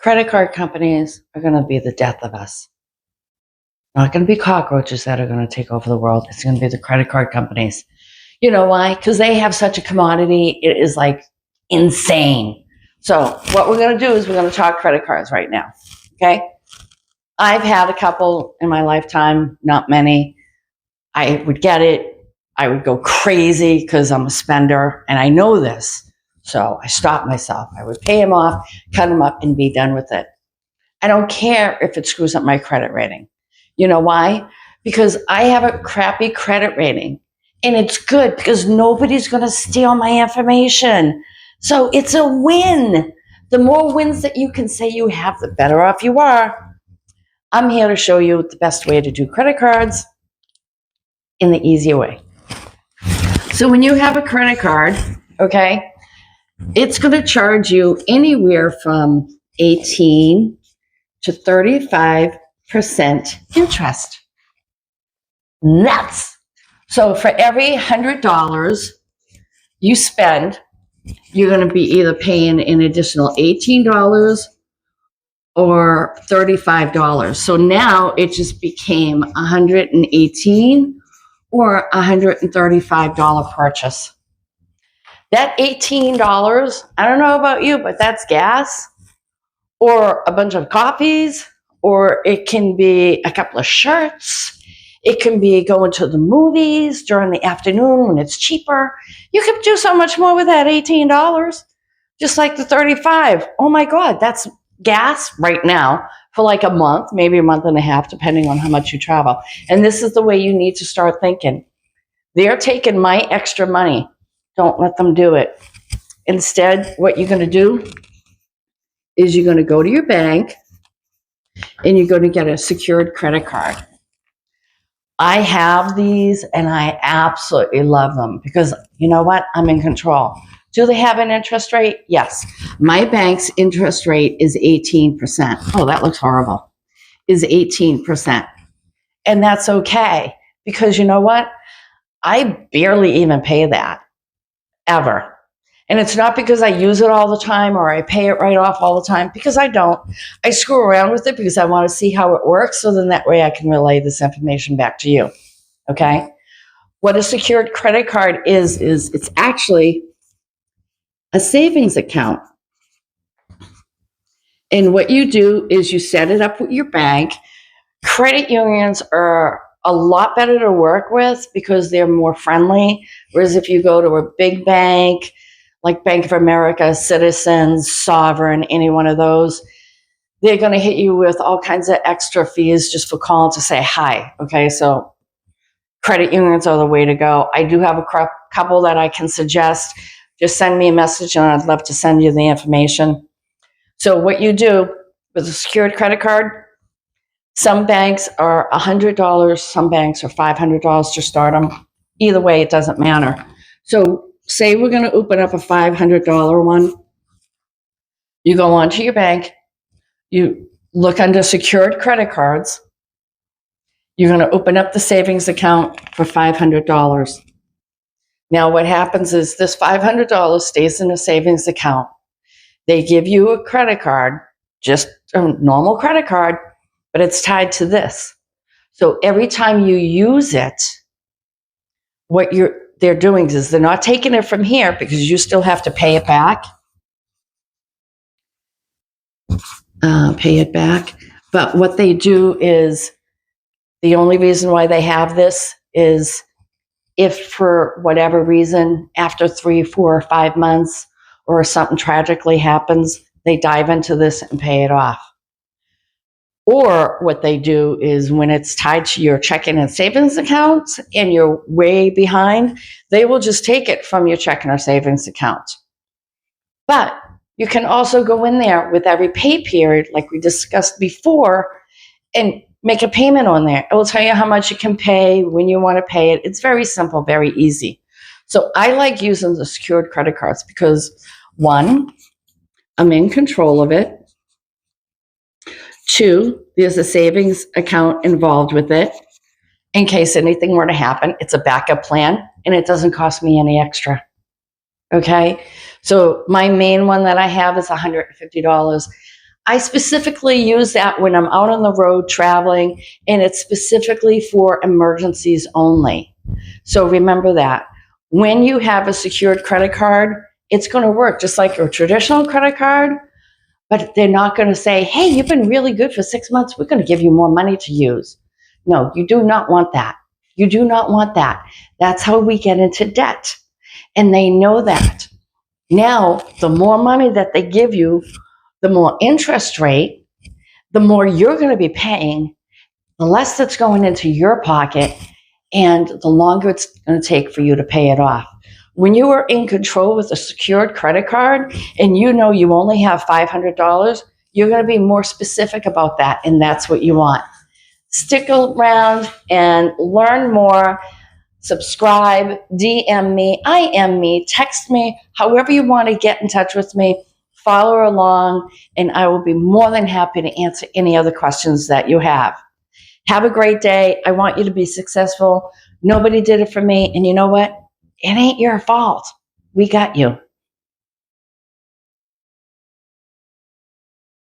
Credit card companies are going to be the death of us. Not going to be cockroaches that are going to take over the world. It's going to be the credit card companies. You know why? Because they have such a commodity. It is like insane. So what we're going to do is we're going to talk credit cards right now. Okay. I've had a couple in my lifetime, not many. I would get it. I would go crazy because I'm a spender and I know this. So I stopped myself. I would pay them off, cut them up, and be done with it. I don't care if it screws up my credit rating. You know why? Because I have a crappy credit rating. And it's good because nobody's going to steal my information. So it's a win. The more wins that you can say you have, the better off you are. I'm here to show you the best way to do credit cards in the easier way. So when you have a credit card, okay, it's going to charge you anywhere from 18 to 35% interest. Nuts. So for every $100 you spend, you're going to be either paying an additional $18 or $35. So now it just became $118 or $135 purchase. That $18, I don't know about you, but that's gas or a bunch of coffees, or it can be a couple of shirts. It can be going to the movies during the afternoon when it's cheaper. You can do so much more with that $18, just like the $35. Oh my God, that's gas right now for like a month, maybe a month and a half, depending on how much you travel. And this is the way you need to start thinking. They're taking my extra money. Don't let them do it. Instead, what you're going to do is you're going to go to your bank and you're going to get a secured credit card. I have these and I absolutely love them because you know what? I'm in control. Do they have an interest rate? Yes. My bank's interest rate is 18%. Oh, that looks horrible. Is 18%. And that's okay because you know what? I barely even pay that ever. And it's not because I use it all the time or I pay it right off all the time, because I don't. I screw around with it because I want to see how it works, so then that way I can relay this information back to you. Okay? What a secured credit card is it's actually a savings account. And what you do is you set it up with your bank. Credit unions are a lot better to work with because they're more friendly. Whereas if you go to a big bank, like Bank of America, Citizens, Sovereign, any one of those, they're going to hit you with all kinds of extra fees just for calling to say hi. Okay, so credit unions are the way to go. I do have a couple that I can suggest. Just send me a message and I'd love to send you the information. So what you do with a secured credit card, some banks are $100, some banks are $500 to start them. Either way, it doesn't matter. So say we're going to open up a $500 one. You go onto your bank, you look under secured credit cards. You're going to open up the savings account for $500. Now what happens is this $500 stays in a savings account. They give you a credit card, just a normal credit card, but it's tied to this. So every time you use it, what they're doing is they're not taking it from here because you still have to pay it back. But what they do is, the only reason why they have this is if for whatever reason, after 3, 4, or 5 months, or something tragically happens, they dive into this and pay it off. Or what they do is when it's tied to your checking and savings accounts and you're way behind, they will just take it from your checking or savings account. But you can also go in there with every pay period, like we discussed before, and make a payment on there. It will tell you how much you can pay, when you want to pay it. It's very simple, very easy. So I like using the secured credit cards because, one, I'm in control of it. 2, there's a savings account involved with it. In case anything were to happen, it's a backup plan and it doesn't cost me any extra. Okay? So my main one that I have is $150. I specifically use that when I'm out on the road traveling, and it's specifically for emergencies only. So remember that. When you have a secured credit card, it's going to work just like your traditional credit card, but they're not going to say, hey, you've been really good for 6 months. We're going to give you more money to use. No, you do not want that. You do not want that. That's how we get into debt. And they know that. Now, the more money that they give you, the more interest rate, the more you're going to be paying, the less that's going into your pocket, and the longer it's going to take for you to pay it off. When you are in control with a secured credit card and you know you only have $500, you're going to be more specific about that, and that's what you want. Stick around and learn more. Subscribe, DM me, IM me, text me, however you want to get in touch with me. Follow along, and I will be more than happy to answer any other questions that you have. Have a great day. I want you to be successful. Nobody did it for me, and you know what? It ain't your fault. We got you.